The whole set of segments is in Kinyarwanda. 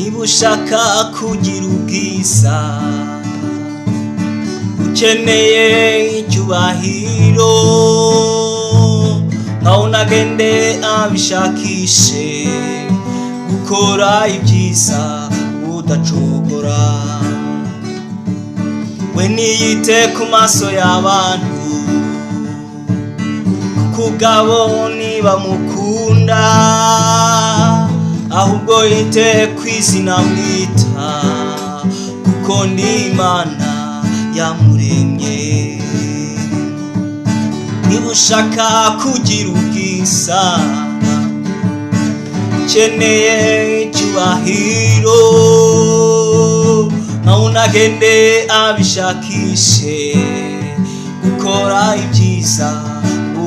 niba ushaka kugira ubwiza ukeneye icyubahiro nawe unagende abishakishe gukora ibyiza udacogora we niyite ku maso y'abantu kugabo niba mukunda ahubwo yite kwizina mwita kuko ndi Imana yamuremye niba ushaka kugira ubwiza ukeneye icyubahiro nawe unagende abishakishe gukora ibyiza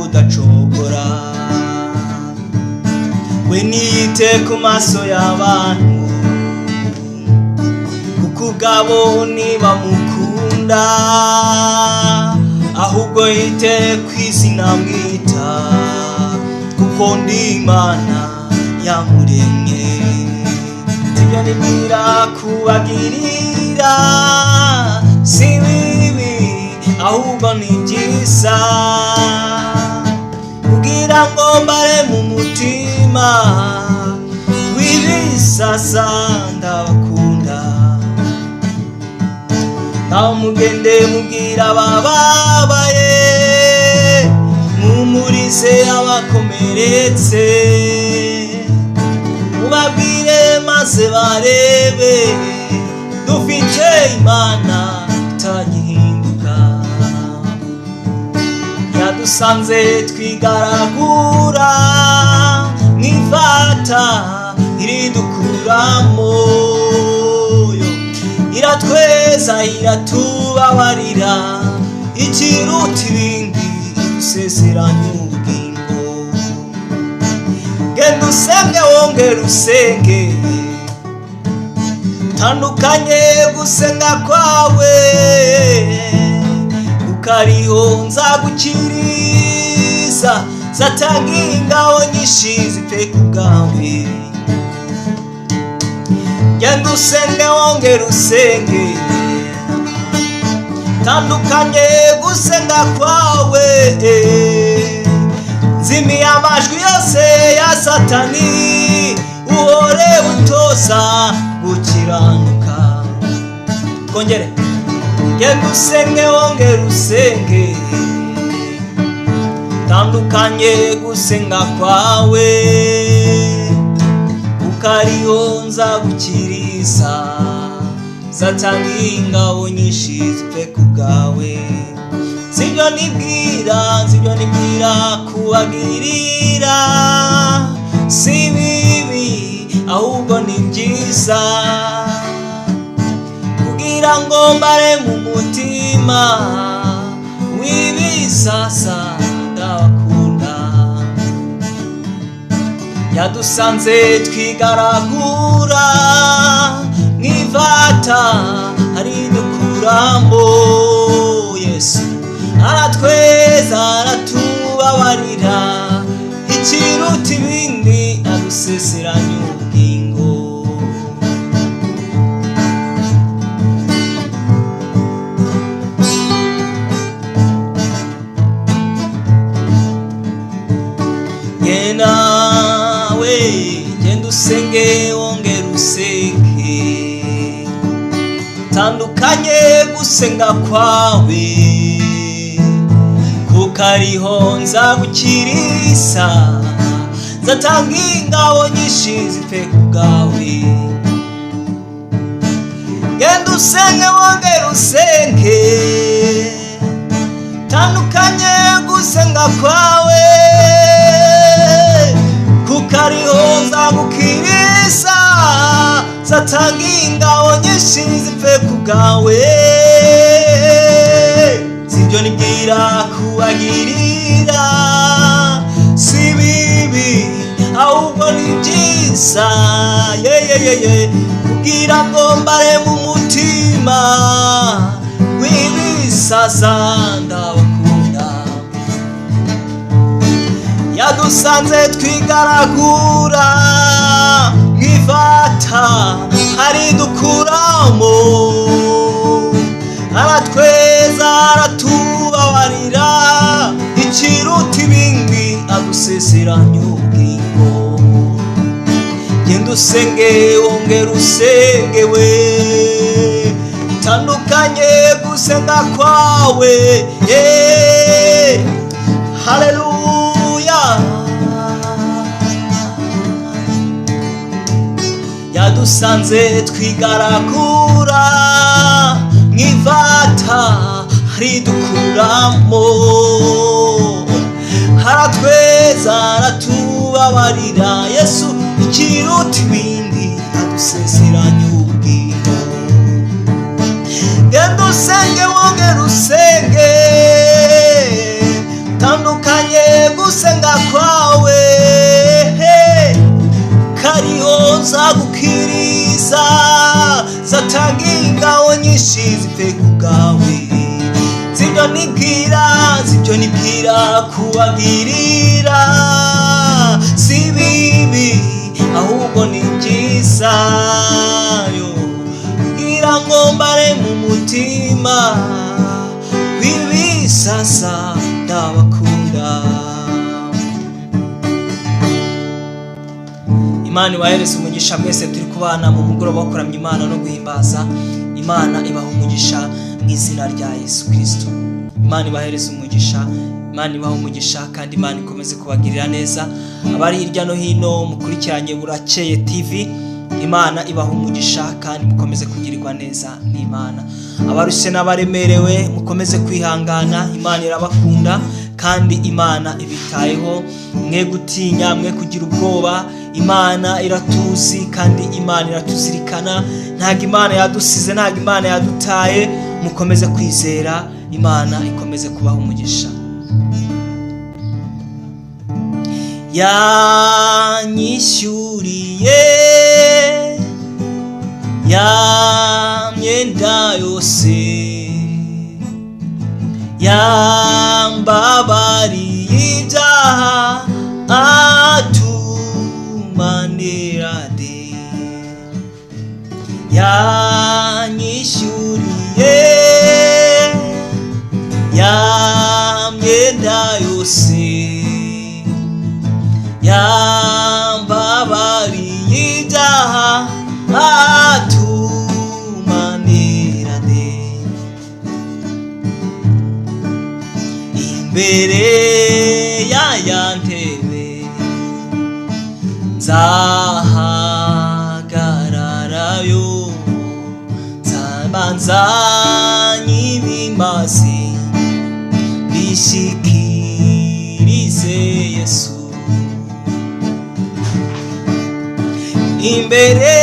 udacogora we niyite ku maso y'abantu kuko ubwabo niba mukunda ahubwo yite kwizina mwita kuko ndi Imana yamuremye sibyo nibwira kubagirira si bibi ahubwo ni byiza kugira ngo mbare mu mutima w'ibisasa ndabakunda naho mugende mubwira abababaye mumurize abakomeretse mubabwire maze barebe dufite Imana itagihinduka yadusanze twigaragura mwifata iridukuramo iratweza iratubabarira ikiruta ibindi idusezeranya ubugingo genda usenge wongere usenge tandukanye gusenga kwawe ukariho nzagukiriza zatanga ingabo nyinshi zipfe kubwawe genda usenge wongere usenge tandukanye gusenga kwawe zimiye amajwi yose ya satani uhore utoza gukiranuka kongere genda usenge wongere usenge tandukanye gusenga kwawe ukariho nzagukiriza zatanga ingabo nyinshi zipfe kubwawe sibyo nibwira kubagirira si bibi ahubwo ni byiza kugira ngo mbare mu mutima w'ibisasa ndabakunda yadusanze twigaragura mwivata aridukuramo Yesu aratweza aratubabarira ikiruta ibindi adusezeranya ubugingo genda usenge wongere usenge tandukanye gusenga kwawe kuko ariho nzagukiriza zatanga ingabo nyinshi zipfe kubwawe genda usenge wongere usenge tandukanye gusenga kwawe kuko ariho nzagukiriza zatanga ingabo nyinshi zipfe kubwawe sibyo nibwira kubagirira si bibi ahubwo ni byiza kugira ngo mbare mu mutima w'ibisasa ndabakunda yadusanze twigaragura mw'ivata aridukuramo, aratweza aratubabarira, ikiruta ibindi adusezeranya ubugingo. Genda usenge wongera usengewe, tandukanye gusenga kwawe, haleluya. Yadusanze twigaragura mw'ivata aridukuramo, aratweza aratubabarira, Yesu ikiruta ibindi adusezeranya ubugingo. Genda usenge wongera usenge, tandukanye gusenga kwawe, kariho nzagukiriza, zatanga ingabo nyinshi zipfe kubwawe. Zibyo nibwira kubagirira, si bibi ahubwo ni byiza, bwira ngo mbare mu mutima w'ibisasa ndabakunda. Imana ibahereze umugisha mwese turi kubana mu mugoroba wo kuramya Imana no guhimbaza Imana. Ibaha umugisha mu izina rya Yesu Kristo. Imana ibahereze umugisha, Imana ibaha umugisha, kandi Imana ikomeze kubagirira neza. Abari hirya no hino mukurikiranye Burakeye TV, Imana ibaha umugisha kandi mukomeze kugirirwa neza n'Imana. Abarushe n'abaremerewe mukomeze kwihangana, Imana irabakunda kandi Imana ibitayeho. Mwe gutinya, mwe kugira ubwoba, Imana iratuzi kandi Imana iratuzirikana. Ntago Imana yadusize, ntago Imana yadutaye. Mukomeze kwizera, Imana ikomeze kubaha umugisha. Yanyishyuriye ya myenda yose, yambabariye ibyaha atumanira de. Yanyishyuriye ya myenda yose, yambabariye ibyaha atumanira de. Imbere ya ntebe nzahagararayo, nzabanza nyibimbazi mbishikirize Yesu. Imbere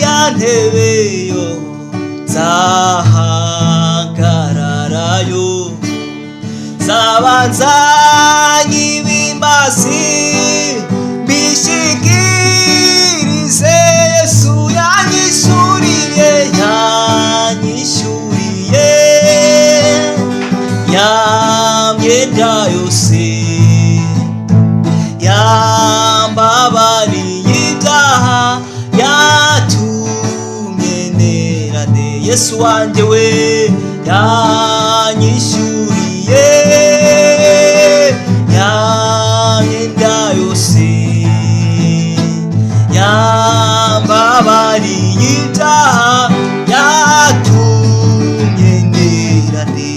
ya ntebe yo nzahagararayo, nzabanza nyibimbazi mbishikirize Yesu. Yanyishyuriye ya myenda yose, yambabariye ibyaha yatumye nera de. Yesu wanjye we yanyishyuriye ya myenda yose, yambabariye ibyaha yatumye nera de.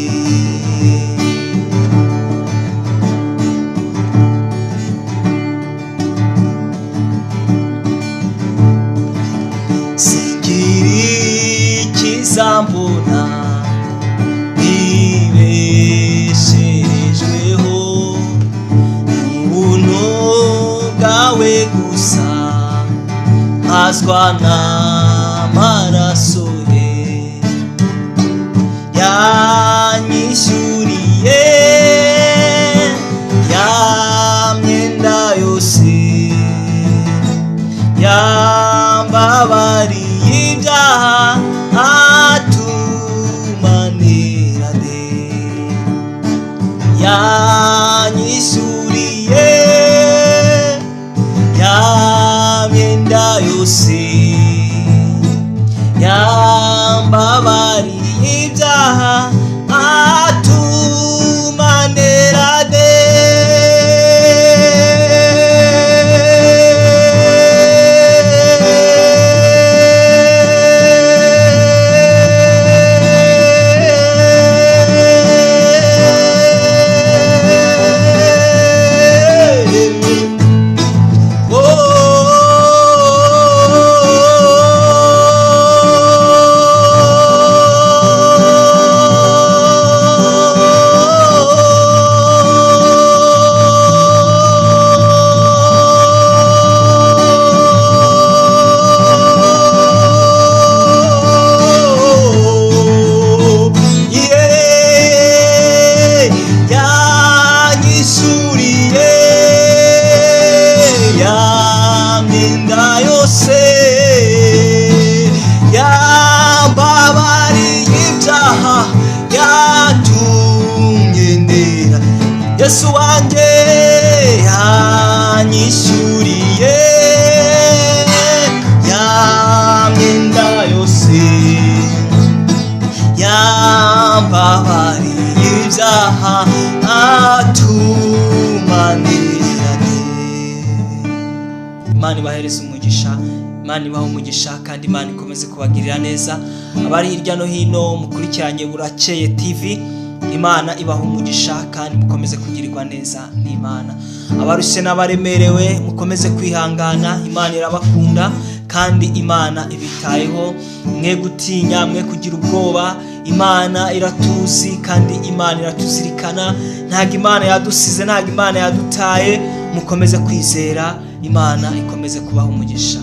Zambona nibesherejweho ubuntu bwawe gusa, mpazwa n'amaraso ye. Yanyishyuriye ya myenda yose, yambabariye ibyaha atumanira de. Yanyishyuriye ya myenda Yesu wanjye yanyishyuriye ya myenda yose, yambabariye ibyaha atumaniranye. Imana ibahereze umugisha, Imana ibaha umugisha, kandi Imana ikomeze kubagirira neza. Abari hirya no hino mukurikiranye Burakeye TV, Imana ibaha umugisha kandi mukomeze kugirirwa neza n'Imana. Abarushye n'abaremerewe mukomeze kwihangana, Imana irabakunda kandi Imana ibitayeho. Mwe gutinya, mwe kugira ubwoba, Imana iratuzi kandi Imana iratuzirikana. Ntabwo Imana yadusize, ntabwo Imana yadutaye. Mukomeze kwizera, Imana ikomeze kubaha umugisha.